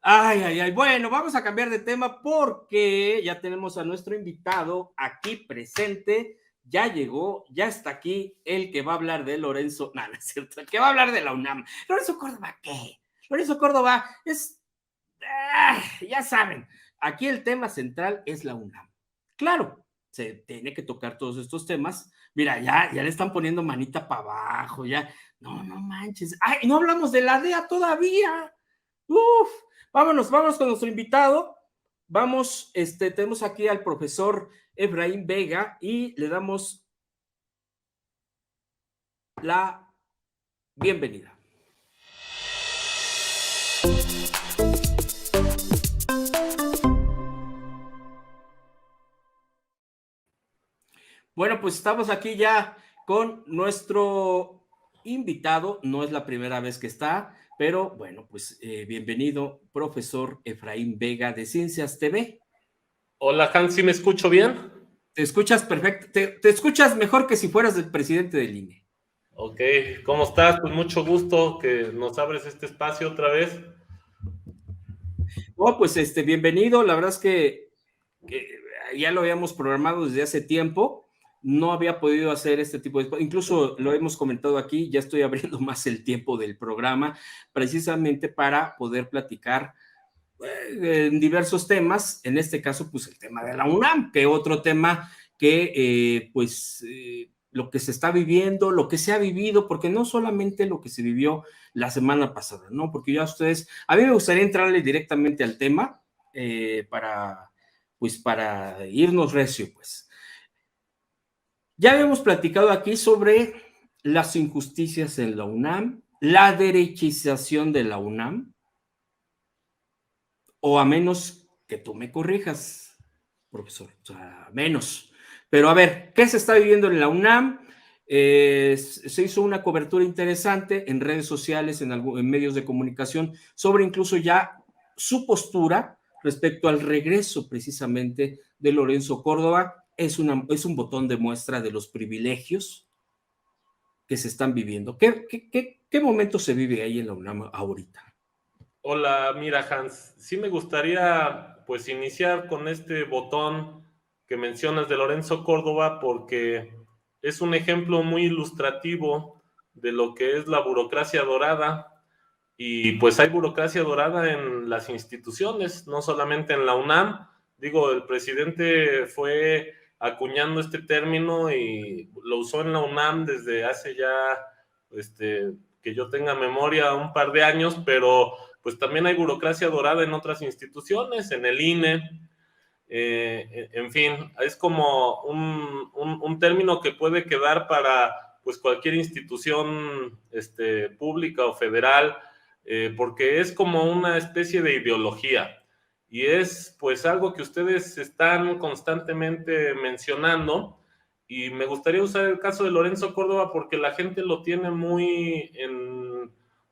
Ay, ay, ay. Bueno, vamos a cambiar de tema porque ya tenemos a nuestro invitado aquí presente. Ya llegó, ya está aquí el que va a hablar de Lorenzo. No, no es cierto. El que va a hablar de la UNAM. Lorenzo Córdoba, ¿qué? Lorenzo Córdoba es. Ya saben, aquí el tema central es la UNAM. Claro, se tiene que tocar todos estos temas. Mira, ya le están poniendo manita para abajo, ya. No, no manches. Ay, no hablamos de la DEA todavía. Uf, vámonos con nuestro invitado. Vamos, tenemos aquí al profesor Efraín Vega y le damos la bienvenida. Bueno, pues estamos aquí ya con nuestro invitado. No es la primera vez que está, pero bueno, pues bienvenido, profesor Efraín Vega de Ciencias TV. Hola, Hans, ¿sí me escucho bien? Te escuchas perfecto, te escuchas mejor que si fueras el presidente del INE. Ok, ¿cómo estás? Pues mucho gusto que nos abres este espacio otra vez. Oh, pues bienvenido. La verdad es que ya lo habíamos programado desde hace tiempo. No había podido hacer este tipo de... Incluso lo hemos comentado aquí, ya estoy abriendo más el tiempo del programa, precisamente para poder platicar en diversos temas, en este caso, pues el tema de la UNAM, que otro tema que, lo que se está viviendo, lo que se ha vivido, porque no solamente lo que se vivió la semana pasada, ¿no? Porque ya ustedes, a mí me gustaría entrarle directamente al tema para irnos recio, pues. Ya habíamos platicado aquí sobre las injusticias en la UNAM, la derechización de la UNAM, o a menos que tú me corrijas, profesor, o sea, menos. Pero a ver, ¿qué se está viviendo en la UNAM? Se hizo una cobertura interesante en redes sociales, en medios de comunicación, sobre incluso ya su postura respecto al regreso precisamente de Lorenzo Córdoba. Es un botón de muestra de los privilegios que se están viviendo. ¿Qué momento se vive ahí en la UNAM ahorita? Hola, mira, Hans, sí me gustaría pues iniciar con este botón que mencionas de Lorenzo Córdoba porque es un ejemplo muy ilustrativo de lo que es la burocracia dorada. Y pues hay burocracia dorada en las instituciones, no solamente en la UNAM. Digo, el presidente fue acuñando este término y lo usó en la UNAM desde hace ya, que yo tenga memoria, un par de años, pero pues también hay burocracia dorada en otras instituciones, en el INE, en fin, es como un término que puede quedar para pues cualquier institución pública o federal, porque es como una especie de ideología y es pues algo que ustedes están constantemente mencionando y me gustaría usar el caso de Lorenzo Córdoba porque la gente lo tiene muy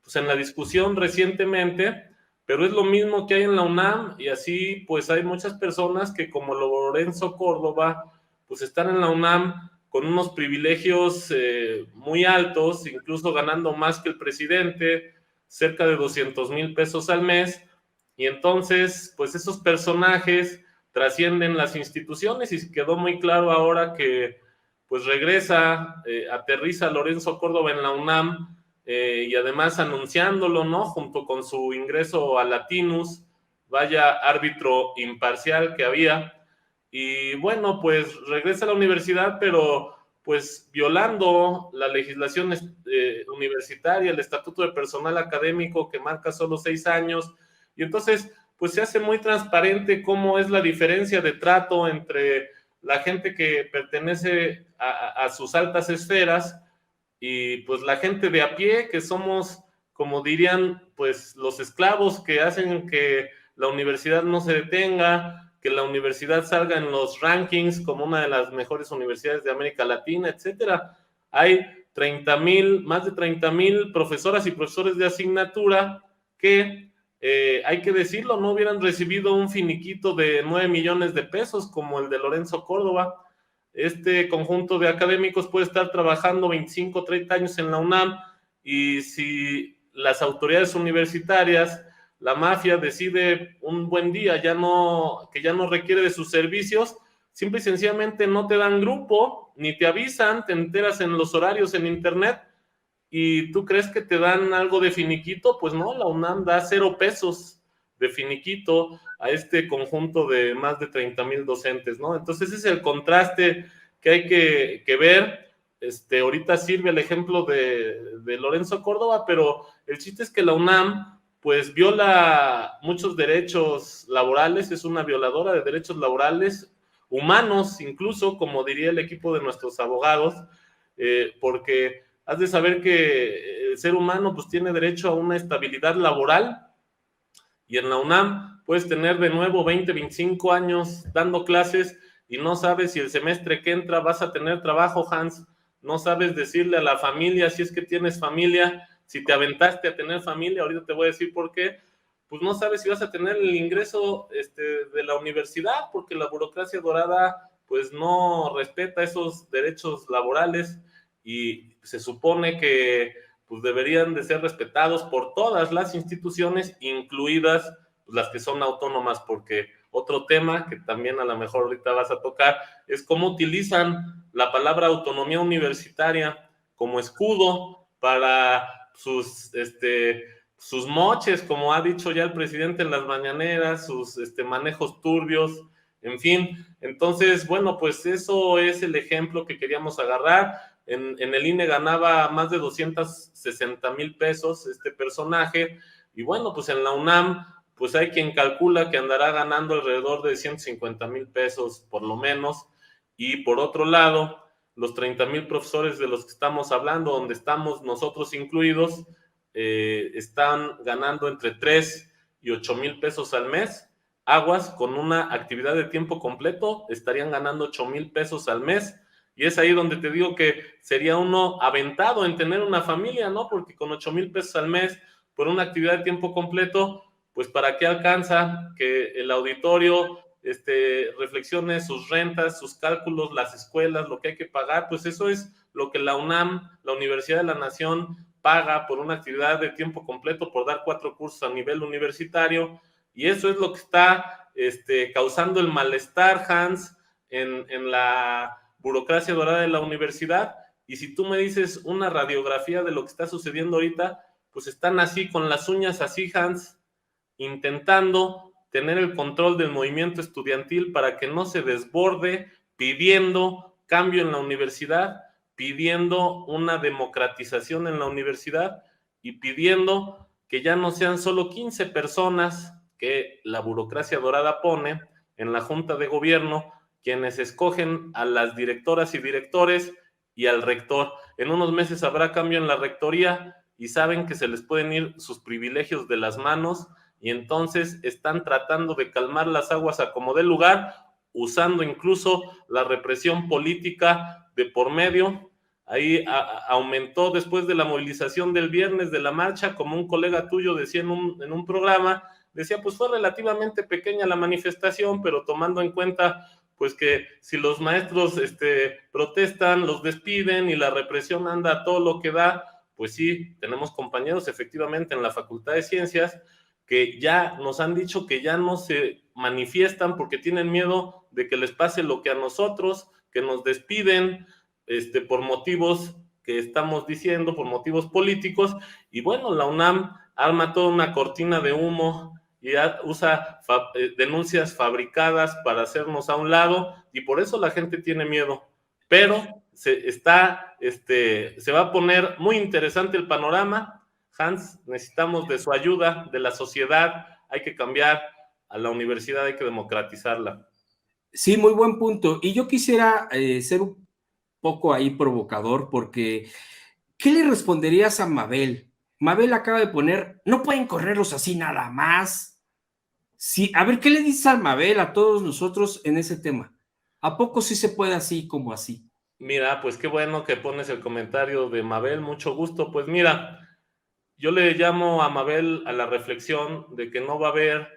pues en la discusión recientemente, pero es lo mismo que hay en la UNAM y así pues hay muchas personas que como Lorenzo Córdoba pues están en la UNAM con unos privilegios muy altos, incluso ganando más que el presidente, cerca de 200,000 pesos al mes, y entonces pues esos personajes trascienden las instituciones y quedó muy claro ahora que pues regresa, aterriza Lorenzo Córdoba en la UNAM, y además anunciándolo, ¿no? Junto con su ingreso a Latinus, vaya árbitro imparcial que había. Y bueno, pues regresa a la universidad, pero pues violando la legislación universitaria, el estatuto de personal académico que marca solo 6 años. Y entonces, pues se hace muy transparente cómo es la diferencia de trato entre la gente que pertenece a sus altas esferas y pues la gente de a pie, que somos, como dirían, pues los esclavos que hacen que la universidad no se detenga, que la universidad salga en los rankings como una de las mejores universidades de América Latina, etcétera. Hay más de 30,000 profesoras y profesores de asignatura que, hay que decirlo, no hubieran recibido un finiquito de 9 millones de pesos como el de Lorenzo Córdoba. Este conjunto de académicos puede estar trabajando 25, 30 años en la UNAM y si las autoridades universitarias la mafia decide un buen día que ya no requiere de sus servicios, simple y sencillamente no te dan grupo, ni te avisan, te enteras en los horarios en internet, y tú crees que te dan algo de finiquito. Pues no, la UNAM da 0 pesos de finiquito a este conjunto de más de 30,000 docentes, ¿no? Entonces ese es el contraste que hay que ver. Ahorita sirve el ejemplo de Lorenzo Córdoba, pero el chiste es que la UNAM pues viola muchos derechos laborales, es una violadora de derechos laborales, humanos incluso, como diría el equipo de nuestros abogados, porque has de saber que el ser humano pues tiene derecho a una estabilidad laboral, y en la UNAM puedes tener de nuevo 20, 25 años dando clases y no sabes si el semestre que entra vas a tener trabajo, Hans. No sabes decirle a la familia, si es que tienes familia, si te aventaste a tener familia, ahorita te voy a decir por qué. Pues no sabes si vas a tener el ingreso de la universidad, porque la burocracia dorada pues no respeta esos derechos laborales, y se supone que pues deberían de ser respetados por todas las instituciones, incluidas pues, las que son autónomas, porque otro tema que también a lo mejor ahorita vas a tocar es cómo utilizan la palabra autonomía universitaria como escudo para sus moches, como ha dicho ya el presidente en las mañaneras, sus manejos turbios, en fin. Entonces, bueno, pues eso es el ejemplo que queríamos agarrar. En el INE ganaba más de 260,000 pesos este personaje, y bueno, pues en la UNAM, pues hay quien calcula que andará ganando alrededor de 150,000 pesos por lo menos. Y por otro lado, los 30,000 profesores de los que estamos hablando, donde estamos nosotros incluidos, están ganando entre 3 y 8,000 pesos al mes. Aguas, con una actividad de tiempo completo estarían ganando 8,000 pesos al mes. Y es ahí donde te digo que sería uno aventado en tener una familia, ¿no? Porque con 8,000 pesos al mes por una actividad de tiempo completo, pues ¿para qué alcanza? Que el auditorio reflexione sus rentas, sus cálculos, las escuelas, lo que hay que pagar. Pues eso es lo que la UNAM, la Universidad de la Nación, paga por una actividad de tiempo completo, por dar 4 cursos a nivel universitario. Y eso es lo que está causando el malestar, Hans, en la burocracia dorada de la universidad. Y si tú me dices una radiografía de lo que está sucediendo ahorita, pues están así, con las uñas así, Hans, intentando tener el control del movimiento estudiantil para que no se desborde, pidiendo cambio en la universidad, pidiendo una democratización en la universidad, y pidiendo que ya no sean solo 15 personas que la burocracia dorada pone en la Junta de Gobierno quienes escogen a las directoras y directores y al rector. En unos meses habrá cambio en la rectoría y saben que se les pueden ir sus privilegios de las manos, y entonces están tratando de calmar las aguas a como dé lugar, usando incluso la represión política de por medio. Ahí aumentó después de la movilización del viernes de la marcha, como un colega tuyo decía en un programa, decía, pues fue relativamente pequeña la manifestación, pero tomando en cuenta pues que si los maestros protestan, los despiden y la represión anda a todo lo que da. Pues sí, tenemos compañeros efectivamente en la Facultad de Ciencias que ya nos han dicho que ya no se manifiestan porque tienen miedo de que les pase lo que a nosotros, que nos despiden por motivos que estamos diciendo, por motivos políticos. Y bueno, la UNAM arma toda una cortina de humo y usa denuncias fabricadas para hacernos a un lado, y por eso la gente tiene miedo. Pero se va a poner muy interesante el panorama, Hans. Necesitamos de su ayuda, de la sociedad. Hay que cambiar a la universidad, hay que democratizarla. Sí, muy buen punto. Y yo quisiera ser un poco ahí provocador, porque ¿qué le responderías a Mabel? Mabel acaba de poner, no pueden correrlos así nada más. Sí, a ver, ¿qué le dices a Mabel, a todos nosotros en ese tema? ¿A poco sí se puede así como así? Mira, pues qué bueno que pones el comentario de Mabel, mucho gusto. Pues mira, yo le llamo a Mabel a la reflexión de que no va a haber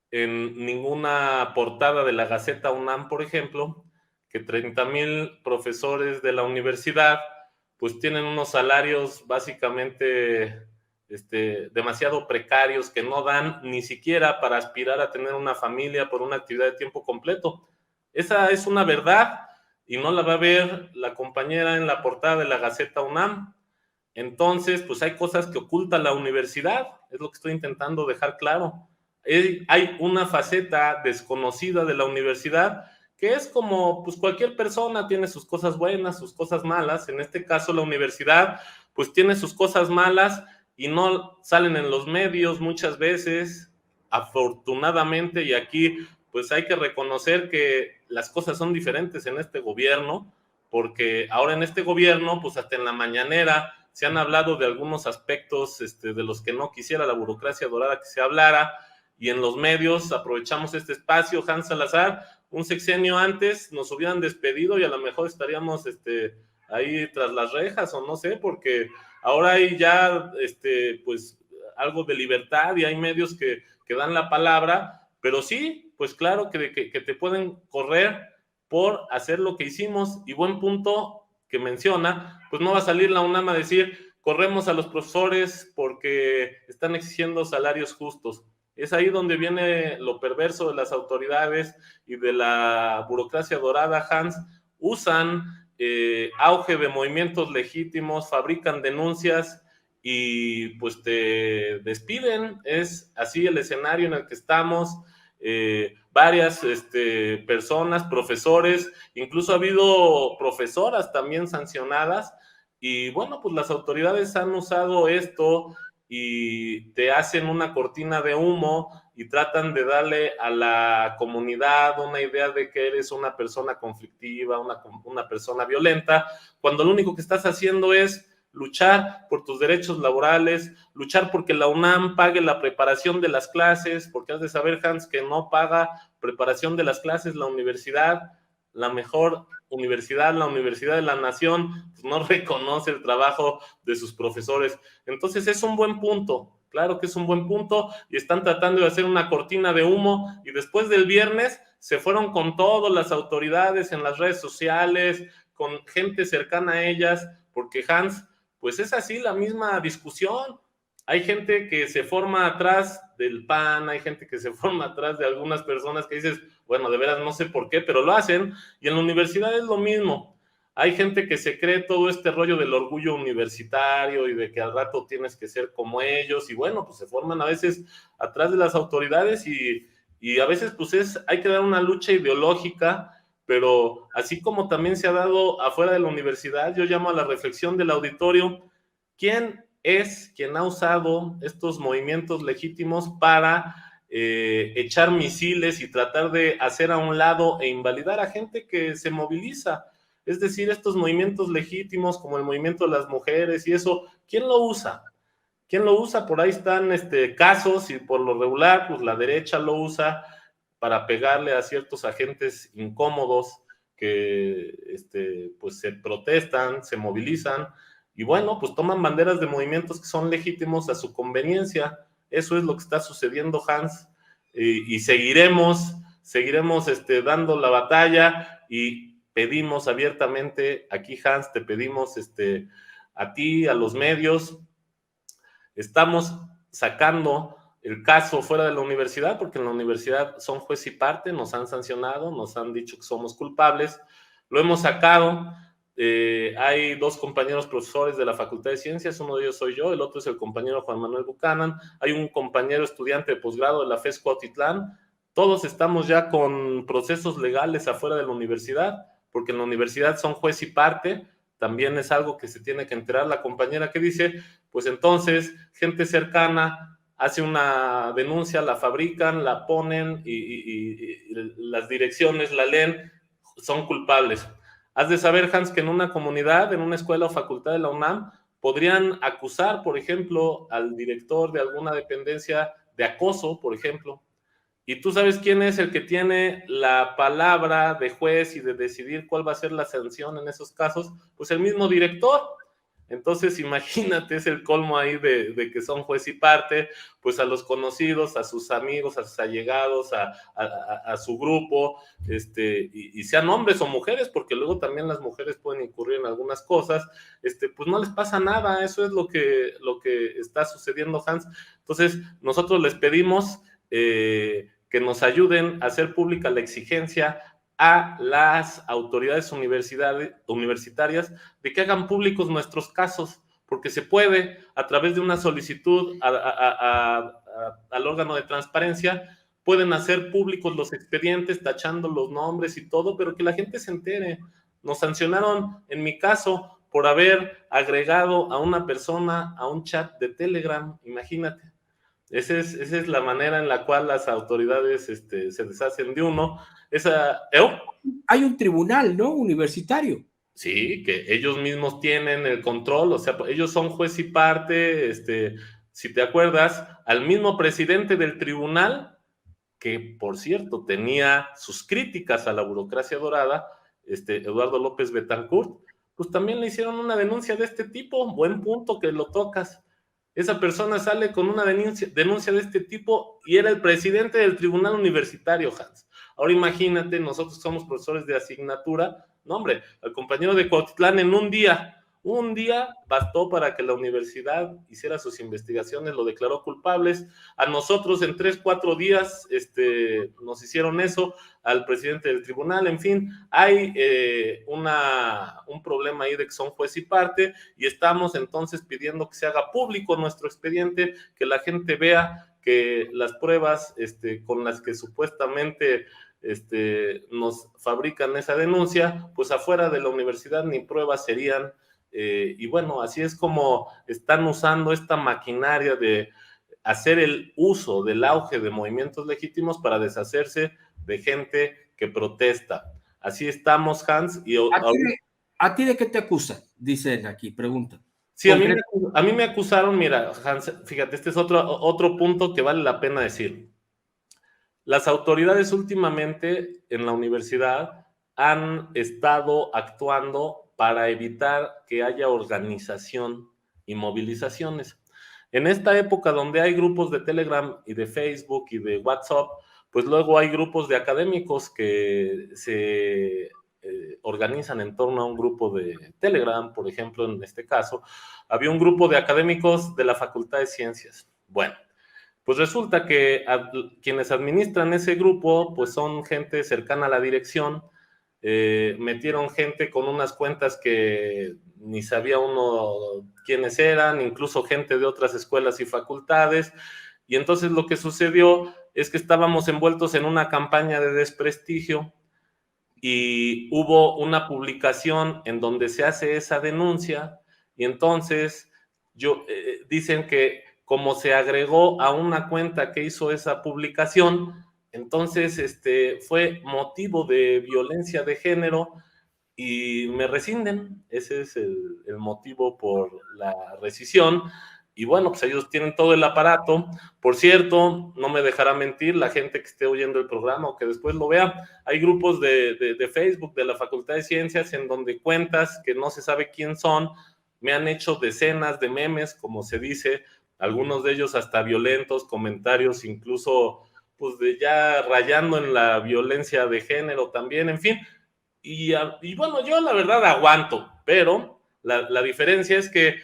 en ninguna portada de la Gaceta UNAM, por ejemplo, que 30,000 profesores de la universidad pues tienen unos salarios básicamente demasiado precarios que no dan ni siquiera para aspirar a tener una familia por una actividad de tiempo completo. Esa es una verdad y no la va a ver la compañera en la portada de la Gaceta UNAM. Entonces, pues hay cosas que oculta la universidad, es lo que estoy intentando dejar claro. Hay una faceta desconocida de la universidad que es como, pues cualquier persona tiene sus cosas buenas, sus cosas malas. En este caso, la universidad, pues tiene sus cosas malas y no salen en los medios muchas veces, afortunadamente, y aquí pues hay que reconocer que las cosas son diferentes en este gobierno, porque ahora en este gobierno, pues hasta en la mañanera se han hablado de algunos aspectos de los que no quisiera la burocracia dorada que se hablara, y en los medios aprovechamos este espacio. Hans Salazar, un sexenio antes nos hubieran despedido y a lo mejor estaríamos ahí tras las rejas, o no sé, porque ahora hay ya pues algo de libertad y hay medios que dan la palabra, pero sí, pues claro que te pueden correr por hacer lo que hicimos. Y buen punto que menciona, pues no va a salir la UNAM a decir corremos a los profesores porque están exigiendo salarios justos. Es ahí donde viene lo perverso de las autoridades y de la burocracia dorada, Hans. Usan auge de movimientos legítimos, fabrican denuncias y pues te despiden. Es así el escenario en el que estamos. Varias personas, profesores, incluso ha habido profesoras también sancionadas, y bueno, pues las autoridades han usado esto y te hacen una cortina de humo y tratan de darle a la comunidad una idea de que eres una persona conflictiva, una persona violenta, cuando lo único que estás haciendo es luchar por tus derechos laborales, luchar porque la UNAM pague la preparación de las clases, porque has de saber, Hans, que no paga preparación de las clases la universidad, la mejor universidad, la universidad de la nación, pues no reconoce el trabajo de sus profesores. Entonces es un buen punto, claro que es un buen punto, y están tratando de hacer una cortina de humo, y después del viernes se fueron con todas las autoridades en las redes sociales, con gente cercana a ellas, porque Hans, pues es así la misma discusión. Hay gente que se forma atrás del PAN, hay gente que se forma atrás de algunas personas que dices, bueno, de veras no sé por qué, pero lo hacen, y en la universidad es lo mismo. Hay gente que se cree todo este rollo del orgullo universitario y de que al rato tienes que ser como ellos, y bueno, pues se forman a veces atrás de las autoridades y a veces pues hay que dar una lucha ideológica, pero así como también se ha dado afuera de la universidad, yo llamo a la reflexión del auditorio. ¿Quién es quien ha usado estos movimientos legítimos para echar misiles y tratar de hacer a un lado e invalidar a gente que se moviliza? Es decir, estos movimientos legítimos como el movimiento de las mujeres y eso, ¿quién lo usa? ¿Quién lo usa? Por ahí están casos, y por lo regular, pues la derecha lo usa para pegarle a ciertos agentes incómodos que pues se protestan, se movilizan, y bueno, pues toman banderas de movimientos que son legítimos a su conveniencia. Eso es lo que está sucediendo, Hans, y seguiremos dando la batalla, y pedimos abiertamente aquí, Hans, te pedimos a ti, a los medios, estamos sacando el caso fuera de la universidad, porque en la universidad son juez y parte, nos han sancionado, nos han dicho que somos culpables, lo hemos sacado. Hay dos compañeros profesores de la Facultad de Ciencias, uno de ellos soy yo, el otro es el compañero Juan Manuel Buchanan, hay un compañero estudiante de posgrado de la FES Cuautitlán. Todos estamos ya con procesos legales afuera de la universidad, porque en la universidad son juez y parte. También es algo que se tiene que enterar la compañera que dice, pues entonces gente cercana hace una denuncia, la fabrican, la ponen y las direcciones la leen, son culpables. Has de saber, Hans, que en una comunidad, en una escuela o facultad de la UNAM, podrían acusar, por ejemplo, al director de alguna dependencia de acoso, por ejemplo. Y tú sabes quién es el que tiene la palabra de juez y de decidir cuál va a ser la sanción en esos casos, pues el mismo director. Entonces, imagínate, es el colmo ahí de que son juez y parte, pues a los conocidos, a sus amigos, a sus allegados, a su grupo, y sean hombres o mujeres, porque luego también las mujeres pueden incurrir en algunas cosas, pues no les pasa nada. Eso es lo que está sucediendo, Hans. Entonces, nosotros les pedimos que nos ayuden a hacer pública la exigencia a las autoridades universitarias de que hagan públicos nuestros casos, porque se puede, a través de una solicitud al órgano de transparencia, pueden hacer públicos los expedientes, tachando los nombres y todo, pero que la gente se entere. Nos sancionaron, en mi caso, por haber agregado a una persona a un chat de Telegram, imagínate. Esa es la manera en la cual las autoridades se deshacen de uno. Hay un tribunal, ¿no? Universitario. Sí, que ellos mismos tienen el control, o sea, ellos son juez y parte. Si te acuerdas, al mismo presidente del tribunal, que por cierto tenía sus críticas a la burocracia dorada, Eduardo López Betancourt, pues también le hicieron una denuncia de este tipo. Buen punto que lo tocas. Esa persona sale con una denuncia de este tipo y era el presidente del tribunal universitario, Hans. Ahora imagínate, nosotros somos profesores de asignatura. No, hombre, al compañero de Cuautitlán en un día bastó para que la universidad hiciera sus investigaciones, lo declaró culpables. A nosotros en 3, 4 días nos hicieron eso, al presidente del tribunal. En fin, hay un problema ahí de que son juez y parte, y estamos entonces pidiendo que se haga público nuestro expediente, que la gente vea que las pruebas con las que supuestamente nos fabrican esa denuncia, pues afuera de la universidad ni pruebas serían. Y bueno, así es como están usando esta maquinaria de hacer el uso del auge de movimientos legítimos para deshacerse de gente que protesta. Así estamos, Hans. ¿A ti de qué te acusan? Dicen aquí, pregunta. Sí, a mí me acusaron, mira, Hans, fíjate, este es otro punto que vale la pena decir. Las autoridades últimamente en la universidad han estado actuando para evitar que haya organización y movilizaciones. En esta época donde hay grupos de Telegram y de Facebook y de WhatsApp, pues luego hay grupos de académicos que se organizan en torno a un grupo de Telegram. Por ejemplo, en este caso, había un grupo de académicos de la Facultad de Ciencias. Bueno, pues resulta que quienes administran ese grupo, pues son gente cercana a la dirección. Metieron gente con unas cuentas que ni sabía uno quiénes eran, incluso gente de otras escuelas y facultades. Y entonces lo que sucedió es que estábamos envueltos en una campaña de desprestigio y hubo una publicación en donde se hace esa denuncia, y entonces dicen que como se agregó a una cuenta que hizo esa publicación, entonces fue motivo de violencia de género y me rescinden. Ese es el motivo por la rescisión. Y bueno, pues ellos tienen todo el aparato. Por cierto, no me dejará mentir la gente que esté oyendo el programa o que después lo vea. Hay grupos de Facebook de la Facultad de Ciencias en donde cuentas que no se sabe quién son me han hecho decenas de memes, como se dice, algunos de ellos hasta violentos, comentarios incluso pues de ya rayando en la violencia de género también, en fin. Y bueno, yo la verdad aguanto, pero la diferencia es que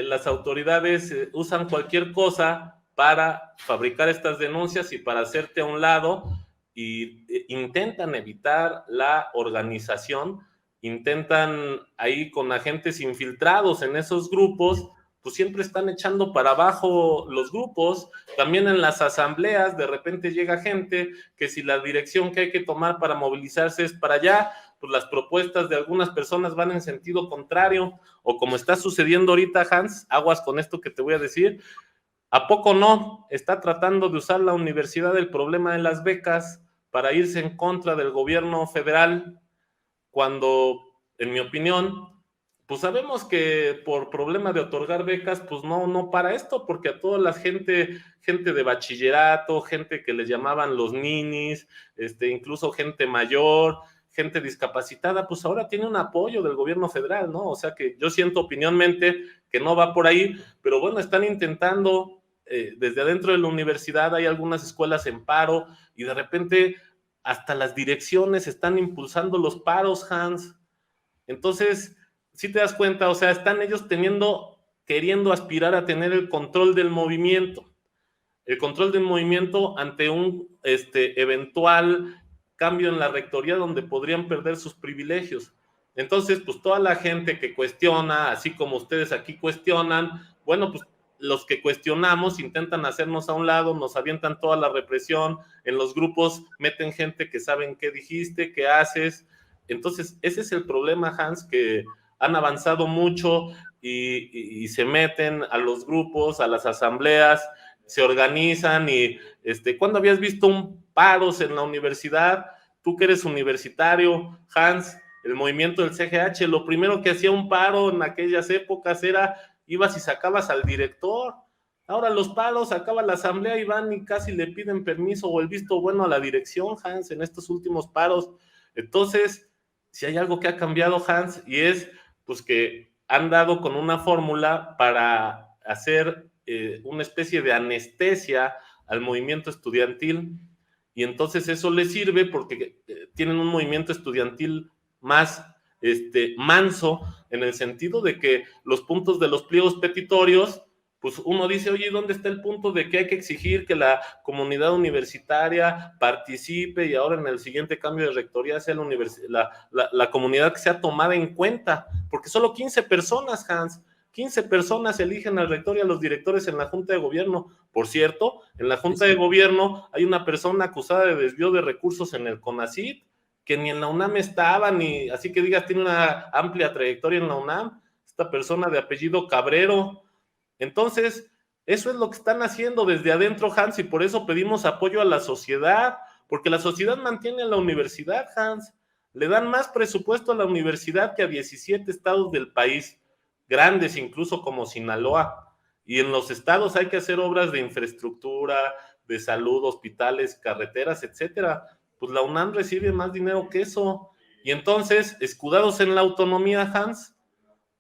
las autoridades usan cualquier cosa para fabricar estas denuncias y para hacerte a un lado, y intentan evitar la organización, intentan ahí con agentes infiltrados en esos grupos, pues siempre están echando para abajo los grupos. También en las asambleas de repente llega gente que si la dirección que hay que tomar para movilizarse es para allá, pues las propuestas de algunas personas van en sentido contrario, o como está sucediendo ahorita, Hans, aguas con esto que te voy a decir. ¿A poco no? Está tratando de usar la universidad el problema de las becas para irse en contra del gobierno federal, cuando, en mi opinión, pues sabemos que por problema de otorgar becas, pues no para esto, porque a toda la gente de bachillerato, gente que les llamaban los ninis, incluso gente mayor, gente discapacitada, pues ahora tiene un apoyo del gobierno federal, ¿no? O sea que yo siento opinionmente que no va por ahí, pero bueno, están intentando, desde adentro de la universidad hay algunas escuelas en paro y de repente hasta las direcciones están impulsando los paros, Hans. Entonces, si te das cuenta, o sea, están ellos queriendo aspirar a tener el control del movimiento ante un eventual cambio en la rectoría donde podrían perder sus privilegios. Entonces, pues toda la gente que cuestiona, así como ustedes aquí cuestionan, bueno, pues los que cuestionamos intentan hacernos a un lado, nos avientan toda la represión, en los grupos meten gente que saben qué dijiste, qué haces. Entonces, ese es el problema, Hans, que han avanzado mucho y se meten a los grupos, a las asambleas, se organizan y ¿cuándo habías visto un paros en la universidad? Tú que eres universitario, Hans, el movimiento del CGH, lo primero que hacía un paro en aquellas épocas era ibas y sacabas al director. Ahora los paros, acaba la asamblea y van y casi le piden permiso o el visto bueno a la dirección, Hans, en estos últimos paros. Entonces, si hay algo que ha cambiado, Hans, y es pues que han dado con una fórmula para hacer una especie de anestesia al movimiento estudiantil, y entonces eso les sirve porque tienen un movimiento estudiantil más manso, en el sentido de que los puntos de los pliegos petitorios, pues uno dice, oye, ¿dónde está el punto de que hay que exigir que la comunidad universitaria participe y ahora en el siguiente cambio de rectoría sea la comunidad que sea tomada en cuenta? Porque solo 15 personas, Hans, 15 personas eligen al rector y a los directores en la Junta de Gobierno. Por cierto, en la Junta de Gobierno hay una persona acusada de desvío de recursos en el CONACYT, que ni en la UNAM estaba, ni así que digas, tiene una amplia trayectoria en la UNAM, esta persona de apellido Cabrero. Entonces, eso es lo que están haciendo desde adentro, Hans, y por eso pedimos apoyo a la sociedad, porque la sociedad mantiene a la universidad, Hans. Le dan más presupuesto a la universidad que a 17 estados del país, grandes incluso como Sinaloa, y en los estados hay que hacer obras de infraestructura, de salud, hospitales, carreteras, etcétera. Pues la UNAM recibe más dinero que eso, y entonces, escudados en la autonomía, Hans,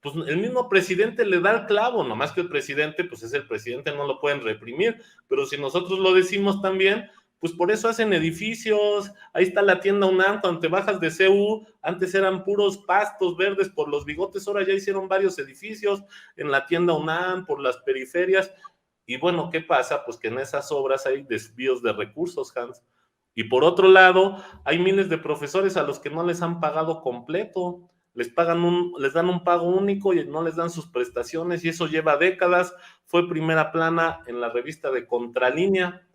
pues el mismo presidente le da el clavo, nomás que el presidente, pues es el presidente, no lo pueden reprimir, pero si nosotros lo decimos también, pues por eso hacen edificios. Ahí está la tienda UNAM, cuando te bajas de CU, antes eran puros pastos verdes por los bigotes, ahora ya hicieron varios edificios en la tienda UNAM, por las periferias, y bueno, ¿qué pasa? Pues que en esas obras hay desvíos de recursos, Hans, y por otro lado, hay miles de profesores a los que no les han pagado completo, les dan un pago único y no les dan sus prestaciones, y eso lleva décadas. Fue primera plana en la revista de Contralínea,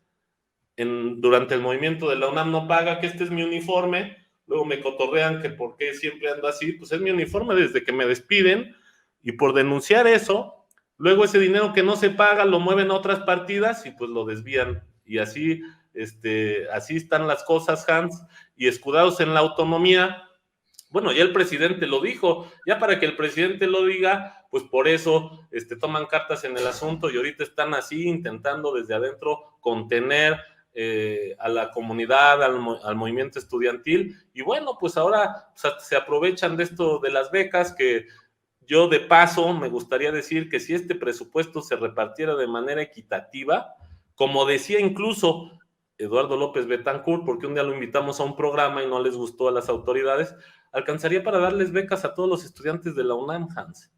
durante el movimiento de la UNAM no paga, que este es mi uniforme. Luego me cotorrean que por qué siempre ando así, pues es mi uniforme desde que me despiden, y por denunciar eso, luego ese dinero que no se paga lo mueven a otras partidas y pues lo desvían, y así, así están las cosas, Hans, y escudados en la autonomía. Bueno, ya el presidente lo dijo, ya para que el presidente lo diga, pues por eso toman cartas en el asunto y ahorita están así intentando desde adentro contener a la comunidad, al movimiento estudiantil, y bueno, pues ahora se aprovechan de esto de las becas, que yo de paso me gustaría decir que si este presupuesto se repartiera de manera equitativa, como decía incluso Eduardo López Betancourt, porque un día lo invitamos a un programa y no les gustó a las autoridades, alcanzaría para darles becas a todos los estudiantes de la UNAM, Hans.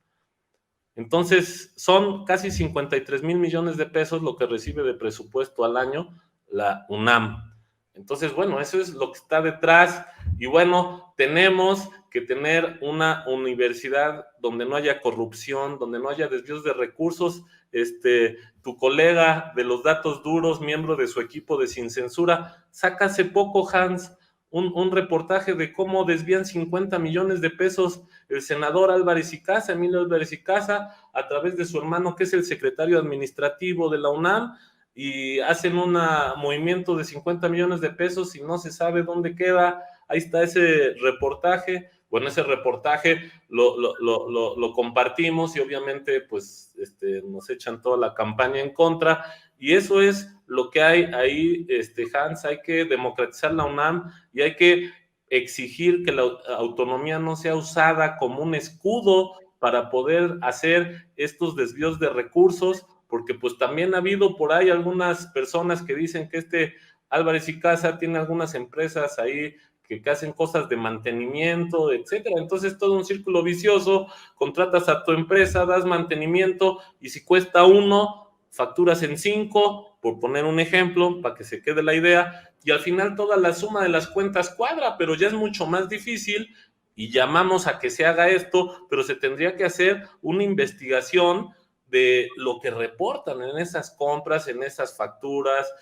Entonces, son casi 53 mil millones de pesos lo que recibe de presupuesto al año la UNAM. Entonces, bueno, eso es lo que está detrás, y bueno, tenemos que tener una universidad donde no haya corrupción, donde no haya desvíos de recursos. Tu colega de los datos duros, miembro de su equipo de Sin Censura, saca hace poco, Hans, un reportaje de cómo desvían 50 millones de pesos el senador Álvarez y Casa, Emilio Álvarez y Casa, a través de su hermano, que es el secretario administrativo de la UNAM, y hacen un movimiento de 50 millones de pesos y no se sabe dónde queda. Ahí está ese reportaje. Bueno, ese reportaje lo compartimos y obviamente pues nos echan toda la campaña en contra, y eso es lo que hay ahí, Hans. Hay que democratizar la UNAM y hay que exigir que la autonomía no sea usada como un escudo para poder hacer estos desvíos de recursos, porque pues también ha habido por ahí algunas personas que dicen que Álvarez y Casa tiene algunas empresas ahí que hacen cosas de mantenimiento, etcétera. Entonces, todo un círculo vicioso, contratas a tu empresa, das mantenimiento, y si cuesta 1, facturas en 5, por poner un ejemplo, para que se quede la idea, y al final toda la suma de las cuentas cuadra, pero ya es mucho más difícil, y llamamos a que se haga esto, pero se tendría que hacer una investigación de lo que reportan en esas compras, en esas facturas,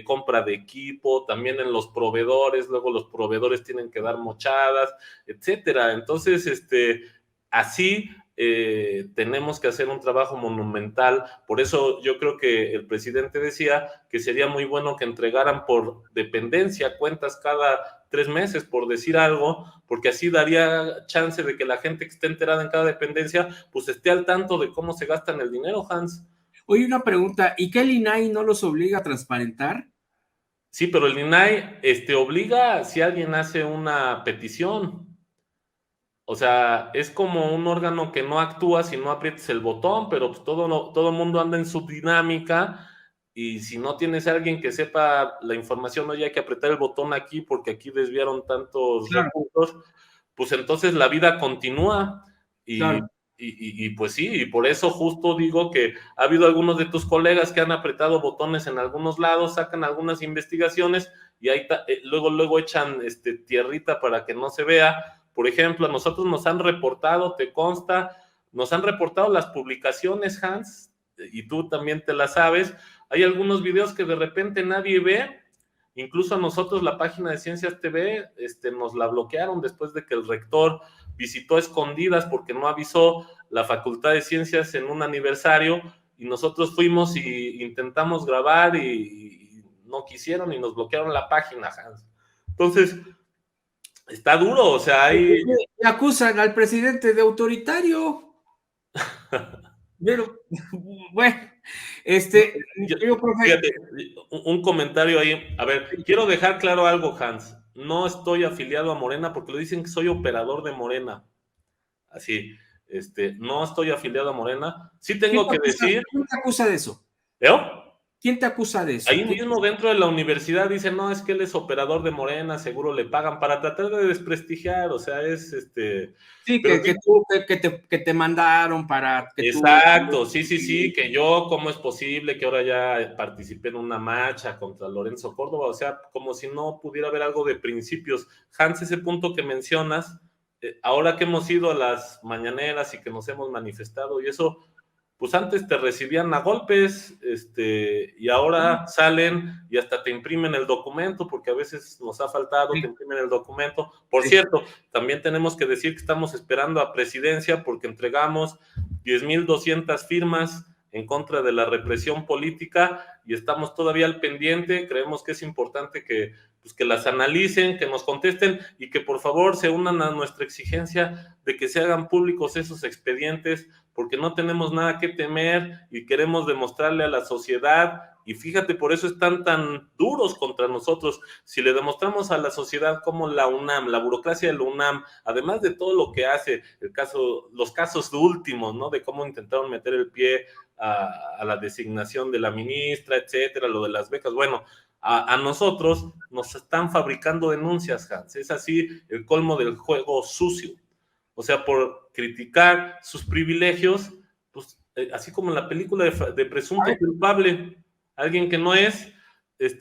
compra de equipo, también en los proveedores, luego los proveedores tienen que dar mochadas, etcétera. Entonces, así tenemos que hacer un trabajo monumental. Por eso yo creo que el presidente decía que sería muy bueno que entregaran por dependencia cuentas cada 3 meses, por decir algo, porque así daría chance de que la gente que esté enterada en cada dependencia, pues esté al tanto de cómo se gastan el dinero, Hans. Oye, una pregunta, ¿y qué el INAI no los obliga a transparentar? Sí, pero el INAI obliga si alguien hace una petición. O sea, es como un órgano que no actúa si no aprietes el botón, pero pues todo mundo anda en su dinámica, y si no tienes a alguien que sepa la información, oye, hay que apretar el botón aquí porque aquí desviaron tantos Claro, recursos, pues entonces la vida continúa. Y, claro. pues sí, y por eso justo digo que ha habido algunos de tus colegas que han apretado botones en algunos lados, sacan algunas investigaciones y ahí luego echan tierrita para que no se vea. Por ejemplo, a nosotros nos han reportado, te consta, nos han reportado las publicaciones, Hans, y tú también te las sabes. Hay algunos videos que de repente nadie ve, incluso a nosotros la página de Ciencias TV nos la bloquearon después de que el rector visitó a escondidas porque no avisó la Facultad de Ciencias en un aniversario, y nosotros fuimos y intentamos grabar y no quisieron y nos bloquearon la página, Hans. Entonces, está duro, o sea, hay... Y acusan al presidente de autoritario. Pero, bueno, profe, Fíjate, un comentario ahí. A ver, quiero dejar claro algo, Hans. No estoy afiliado a Morena porque lo dicen que soy operador de Morena. Así, no estoy afiliado a Morena. Sí tengo que decir, ¿quién te acusa de eso? ¿yo? ¿Quién te acusa de eso? Ahí mismo dentro de la universidad dicen, no, es que él es operador de Morena, seguro le pagan para tratar de desprestigiar, o sea, Sí, pero que te mandaron para que tú... exacto, sí, que yo, ¿cómo es posible que ahora ya participé en una marcha contra Lorenzo Córdoba? O sea, como si no pudiera haber algo de principios. Hans, ese punto que mencionas, ahora que hemos ido a las mañaneras y que nos hemos manifestado y eso, pues antes te recibían a golpes, y ahora salen y hasta te imprimen el documento, porque a veces nos ha faltado, te imprimen el documento. Por cierto, también tenemos que decir que estamos esperando a presidencia porque entregamos 10,200 firmas en contra de la represión política y estamos todavía al pendiente. Creemos que es importante que las analicen, que nos contesten y que por favor se unan a nuestra exigencia de que se hagan públicos esos expedientes, porque no tenemos nada que temer y queremos demostrarle a la sociedad, y fíjate, por eso están tan duros contra nosotros. Si le demostramos a la sociedad cómo la UNAM, la burocracia de la UNAM, además de todo lo que hace, los casos últimos, ¿no? De cómo intentaron meter el pie a la designación de la ministra, etcétera, lo de las becas, bueno, a nosotros nos están fabricando denuncias, Hans. Es así el colmo del juego sucio. O sea, por criticar sus privilegios, pues así como en la película de Presunto Culpable, alguien que no es,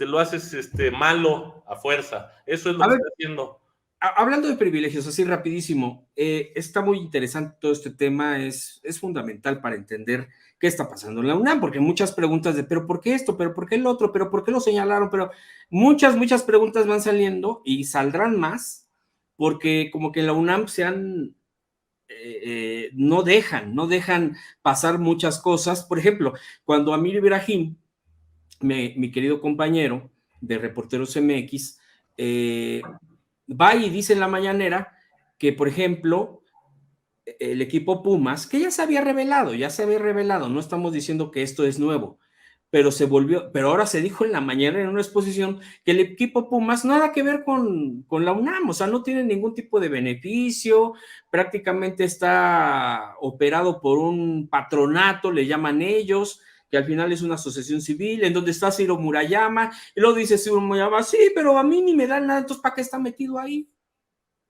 lo haces malo a fuerza. Eso es lo que está haciendo. Hablando de privilegios, así rapidísimo, está muy interesante todo este tema, es fundamental para entender qué está pasando en la UNAM, porque muchas preguntas de, pero ¿por qué esto? ¿Pero por qué el otro? ¿Pero por qué lo señalaron? Pero muchas preguntas van saliendo y saldrán más, porque como que en la UNAM no dejan pasar muchas cosas. Por ejemplo, cuando Amir Ibrahim, mi querido compañero de Reporteros MX, va y dice en la mañanera que, por ejemplo, el equipo Pumas, que ya se había revelado, no estamos diciendo que esto es nuevo, pero ahora se dijo en la mañana en una exposición que el equipo Pumas nada que ver con la UNAM, o sea, no tiene ningún tipo de beneficio, prácticamente está operado por un patronato, le llaman ellos, que al final es una asociación civil, en donde está Ciro Murayama, y luego dice Ciro Murayama, sí, pero a mí ni me dan nada, entonces ¿para qué está metido ahí?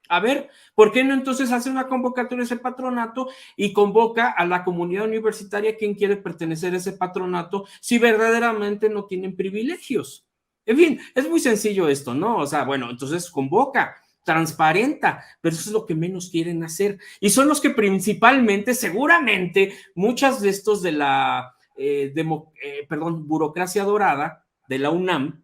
A ver, ¿por qué no entonces hace una convocatoria ese patronato y convoca a la comunidad universitaria quien quiere pertenecer a ese patronato si verdaderamente no tienen privilegios? En fin, es muy sencillo esto, ¿no? O sea, bueno, entonces convoca, transparenta, pero eso es lo que menos quieren hacer. Y son los que principalmente, seguramente, muchas de estos de la, burocracia dorada de la UNAM,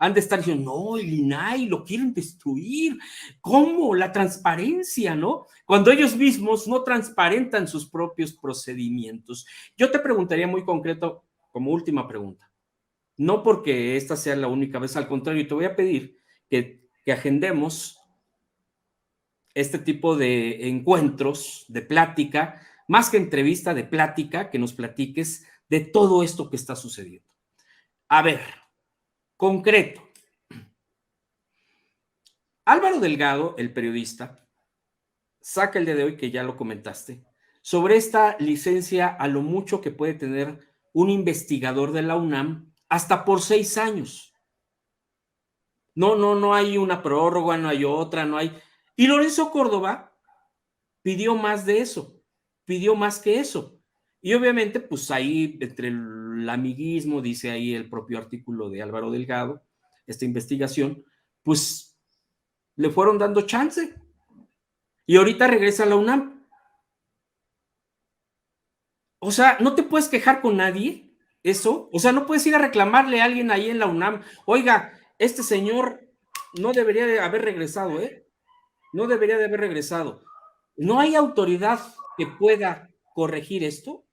han de estar diciendo, no, el INAI lo quieren destruir. ¿Cómo? La transparencia, ¿no? Cuando ellos mismos no transparentan sus propios procedimientos. Yo te preguntaría muy concreto, como última pregunta, no porque esta sea la única vez, al contrario, te voy a pedir que agendemos este tipo de encuentros, de plática, más que entrevista, de plática, que nos platiques de todo esto que está sucediendo. A ver, concreto. Álvaro Delgado, el periodista, saca el día de hoy, que ya lo comentaste, sobre esta licencia a lo mucho que puede tener un investigador de la UNAM hasta por 6 años. No hay una prórroga, no hay otra, no hay. Y Lorenzo Córdoba pidió más de eso, pidió más que eso. Y obviamente, pues ahí, entre el amiguismo, dice ahí el propio artículo de Álvaro Delgado, esta investigación, pues le fueron dando chance. Y ahorita regresa a la UNAM. O sea, no te puedes quejar con nadie, eso. O sea, no puedes ir a reclamarle a alguien ahí en la UNAM. Oiga, este señor no debería de haber regresado, ¿eh? No debería de haber regresado. ¿No hay autoridad que pueda corregir esto?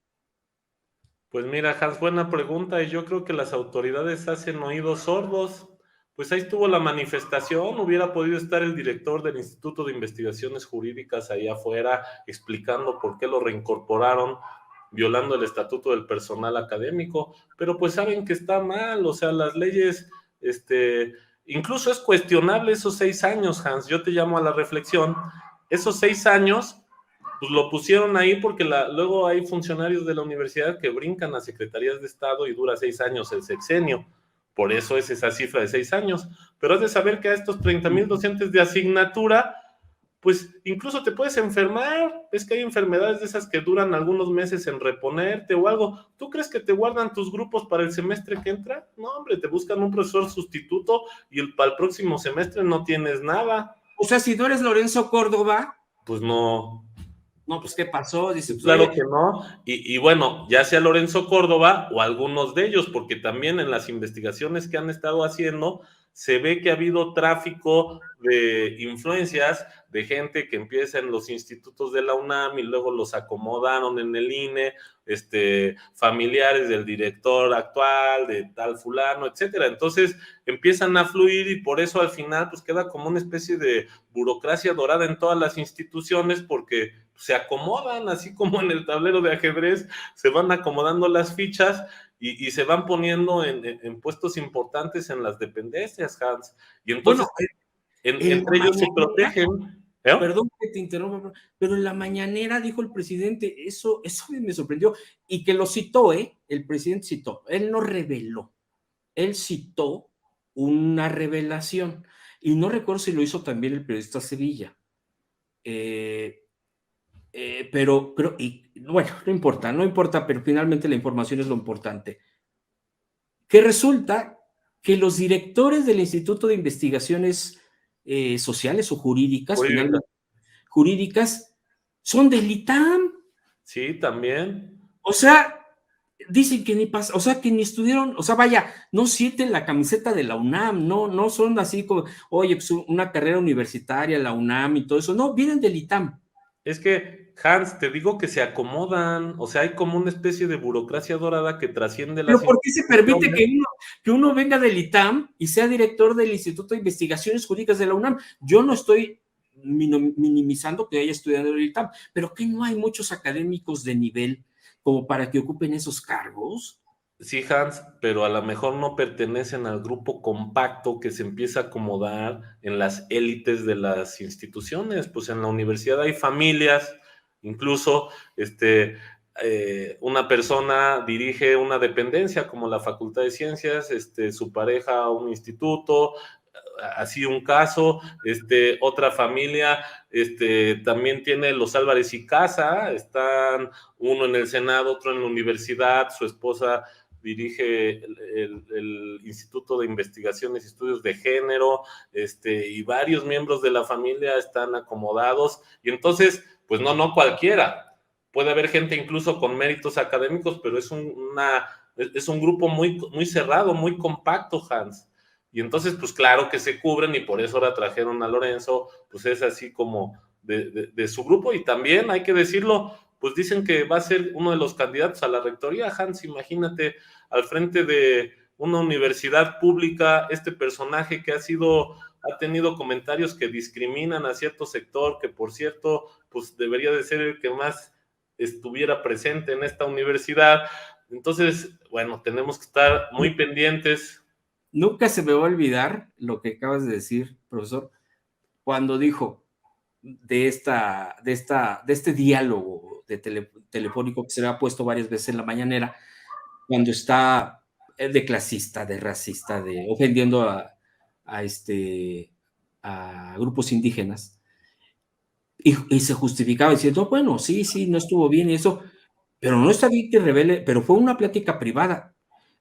Pues mira, Hans, buena pregunta, y yo creo que las autoridades hacen oídos sordos. Pues ahí estuvo la manifestación, hubiera podido estar el director del Instituto de Investigaciones Jurídicas allá afuera explicando por qué lo reincorporaron, violando el estatuto del personal académico, pero pues saben que está mal, o sea, las leyes, incluso es cuestionable esos 6 años, Hans, yo te llamo a la reflexión, esos 6 años pues lo pusieron ahí porque luego hay funcionarios de la universidad que brincan a secretarías de Estado y dura 6 años el sexenio. Por eso es esa cifra de 6 años. Pero has de saber que a estos 30,000 docentes de asignatura, pues incluso te puedes enfermar. Es que hay enfermedades de esas que duran algunos meses en reponerte o algo. ¿Tú crees que te guardan tus grupos para el semestre que entra? No, hombre, te buscan un profesor sustituto y para el próximo semestre no tienes nada. O sea, si no eres Lorenzo Córdoba, Pues no. no, pues ¿qué pasó? Dice, Pues pues claro oye, que no, y bueno, ya sea Lorenzo Córdoba o algunos de ellos, porque también en las investigaciones que han estado haciendo se ve que ha habido tráfico de influencias de gente que empieza en los institutos de la UNAM y luego los acomodaron en el INE, familiares del director actual, de tal fulano, etcétera. Entonces empiezan a fluir y por eso al final pues queda como una especie de burocracia dorada en todas las instituciones porque se acomodan, así como en el tablero de ajedrez, se van acomodando las fichas y se van poniendo en puestos importantes en las dependencias, Hans. Y entonces bueno, en la entre ellos se mañanera, protegen. ¿Eh? perdón que te interrumpa, pero en la mañanera dijo el presidente, eso me sorprendió, y que lo citó, ¿eh? El presidente citó, él no reveló, él citó una revelación, y no recuerdo si lo hizo también el periodista Sevilla, eh, pero, y, bueno, no importa, pero finalmente la información es lo importante, que resulta que los directores del Instituto de Investigaciones Sociales o Jurídicas, Jurídica. finalmente jurídicas, son del ITAM. Sí, también. O sea, dicen que ni pasa, o sea, que ni estudiaron, o sea, vaya, no sienten la camiseta de la UNAM, no son así como, oye, pues una carrera universitaria, la UNAM y todo eso, no, vienen del ITAM. Es que, Hans, te digo que se acomodan, o sea, hay como una especie de burocracia dorada que trasciende Pero las ¿por qué se permite instituciones. que uno venga del ITAM y sea director del Instituto de Investigaciones Jurídicas de la UNAM? Yo no estoy minimizando que haya estudiado en el ITAM, pero que no hay muchos académicos de nivel como para que ocupen esos cargos. Sí, Hans, pero a lo mejor no pertenecen al grupo compacto que se empieza a acomodar en las élites de las instituciones. Pues en la universidad hay familias, incluso una persona dirige una dependencia como la Facultad de Ciencias, su pareja un instituto, así un caso, otra familia, también tiene los Álvarez y Casa, están uno en el Senado, otro en la universidad, su esposa dirige el Instituto de Investigaciones y Estudios de Género, y varios miembros de la familia están acomodados, y entonces, pues no cualquiera, puede haber gente incluso con méritos académicos, pero es un grupo muy cerrado, muy compacto, Hans. Y entonces, pues claro que se cubren y por eso ahora trajeron a Lorenzo, pues es así como de su grupo. Y también hay que decirlo, pues dicen que va a ser uno de los candidatos a la rectoría, Hans, imagínate, al frente de una universidad pública, este personaje que ha tenido comentarios que discriminan a cierto sector, que por cierto, pues debería de ser el que más estuviera presente en esta universidad. Entonces, bueno, tenemos que estar muy pendientes. Nunca se me va a olvidar lo que acabas de decir, profesor, cuando dijo de este diálogo telefónico que se le ha puesto varias veces en la mañanera, cuando está de clasista, de racista, de ofendiendo a grupos indígenas, y se justificaba diciendo, bueno, sí, no estuvo bien eso, pero no está bien que revele, pero fue una plática privada.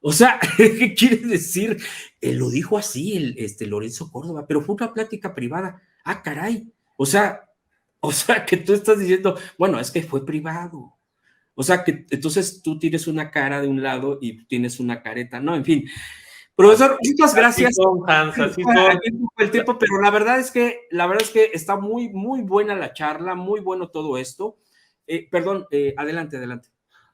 O sea, ¿qué quiere decir? Lo dijo así Lorenzo Córdoba, pero fue una plática privada. Ah, caray. O sea, que tú estás diciendo, bueno, es que fue privado. O sea, que entonces tú tienes una cara de un lado y tienes una careta. No, en fin. Profesor, muchas Así gracias. son, Hans, así son. Aquí el tiempo, pero la verdad es que está muy buena la charla, muy bueno todo esto. Perdón, adelante.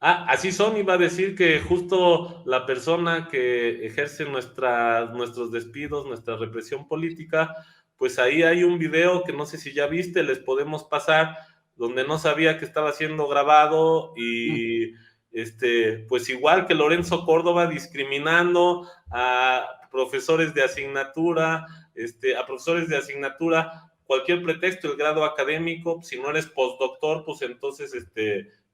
Así son, iba a decir que justo la persona que ejerce nuestros despidos, nuestra represión política, pues ahí hay un video que no sé si ya viste, les podemos pasar, donde no sabía que estaba siendo grabado y pues igual que Lorenzo Córdoba discriminando a profesores de asignatura, cualquier pretexto, el grado académico, si no eres postdoctor, pues entonces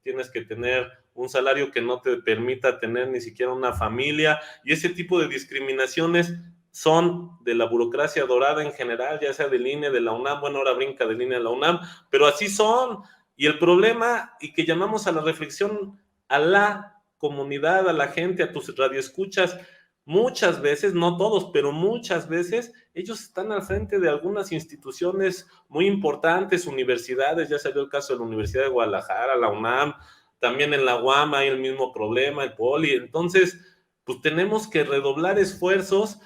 tienes que tener un salario que no te permita tener ni siquiera una familia, y ese tipo de discriminaciones son de la burocracia dorada en general, ya sea del INE, de la UNAM, bueno, ahora brinca del INE a la UNAM, pero así son, y el problema, y que llamamos a la reflexión a la comunidad, a la gente, a tus radioescuchas, muchas veces, no todos, pero muchas veces, ellos están al frente de algunas instituciones muy importantes, universidades, ya salió el caso de la Universidad de Guadalajara, la UNAM, también en la UAM hay el mismo problema, el Poli, entonces, pues tenemos que redoblar esfuerzos,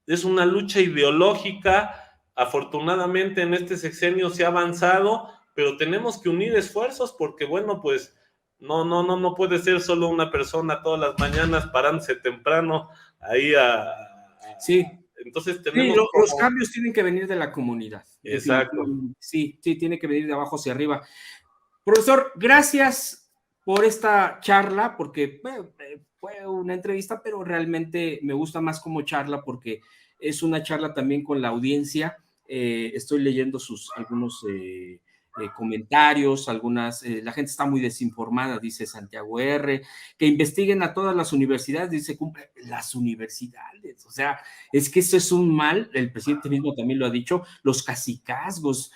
es una lucha ideológica, afortunadamente en este sexenio se ha avanzado, pero tenemos que unir esfuerzos porque, bueno, pues no puede ser solo una persona todas las mañanas parándose temprano ahí Sí, entonces sí, tenemos los como... cambios tienen que venir de la comunidad. Exacto. Definitivamente. Sí, tiene que venir de abajo hacia arriba. Profesor, gracias por esta charla, porque fue una entrevista, pero realmente me gusta más como charla porque es una charla también con la audiencia. Estoy leyendo algunos comentarios, la gente está muy desinformada, dice Santiago R., que investiguen a todas las universidades, dice, cumple las universidades, o sea, es que eso es un mal, el presidente mismo también lo ha dicho, los cacicazgos.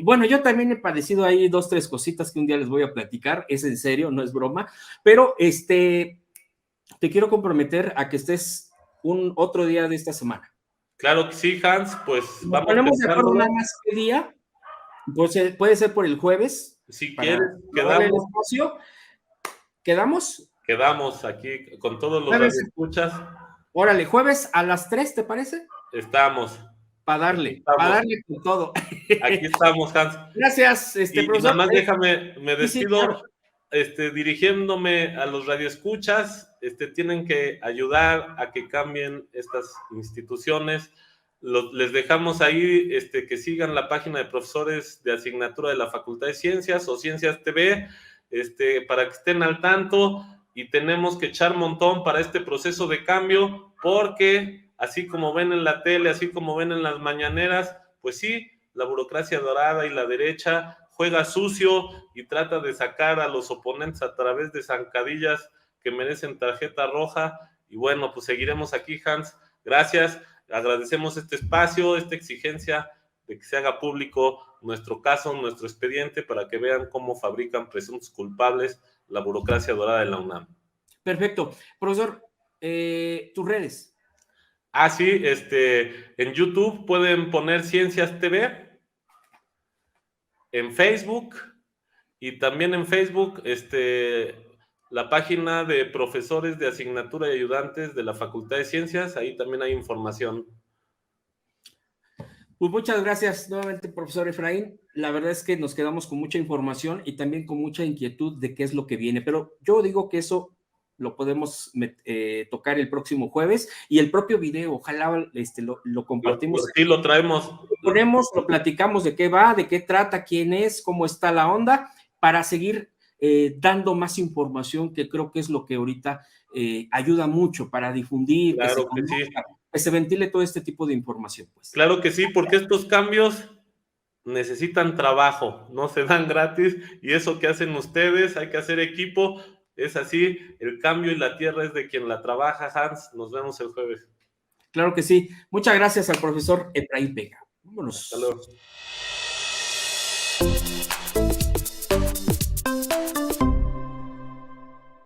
Bueno, yo también he padecido ahí 2, 3 cositas que un día les voy a platicar, es en serio, no es broma, pero te quiero comprometer a que estés un otro día de esta semana. Claro que sí, Hans, pues Nos vamos ponemos de acuerdo pensándolo. nada más qué día, pues, puede ser por el jueves, Si para quieres, darle el espacio. ¿Quedamos? quedamos aquí con todos los Jueves, radioescuchas. órale, jueves a las 3, ¿te parece? Estamos. Aquí Para estamos. darle con todo. Aquí estamos, Hans. Gracias, Y nada profesor. más déjame, me Sí, sí, despido, claro. dirigiéndome a los radioescuchas, tienen que ayudar a que cambien estas instituciones. Les dejamos ahí que sigan la página de profesores de asignatura de la Facultad de Ciencias o Ciencias TV, para que estén al tanto. y tenemos que echar montón para este proceso de cambio, porque así como ven en la tele, así como ven en las mañaneras, pues sí, la burocracia dorada y la derecha juega sucio y trata de sacar a los oponentes a través de zancadillas que merecen tarjeta roja. Y bueno, pues seguiremos aquí, Hans. Gracias, agradecemos este espacio, esta exigencia de que se haga público nuestro caso, nuestro expediente, para que vean cómo fabrican presuntos culpables la burocracia dorada de la UNAM. Perfecto. Profesor, tus redes. Sí, en YouTube pueden poner Ciencias TV, en Facebook, y también en Facebook, la página de profesores de asignatura y ayudantes de la Facultad de Ciencias, ahí también hay información. Pues muchas gracias nuevamente, profesor Efraín. La verdad es que nos quedamos con mucha información y también con mucha inquietud de qué es lo que viene, pero yo digo que eso lo podemos tocar el próximo jueves y el propio video, ojalá lo compartimos. Sí, lo traemos. Lo platicamos de qué va, de qué trata, quién es, cómo está la onda, para seguir dando más información, que creo que es lo que ahorita ayuda mucho para difundir, claro que sí, que se ventile todo este tipo de información. Pues. Claro que sí, porque estos cambios necesitan trabajo, no se dan gratis, y eso que hacen ustedes, hay que hacer equipo, es así, el cambio y la tierra es de quien la trabaja. Hans, nos vemos el jueves. Claro que sí. Muchas gracias al profesor Efraín Vega. Vámonos. Hasta luego.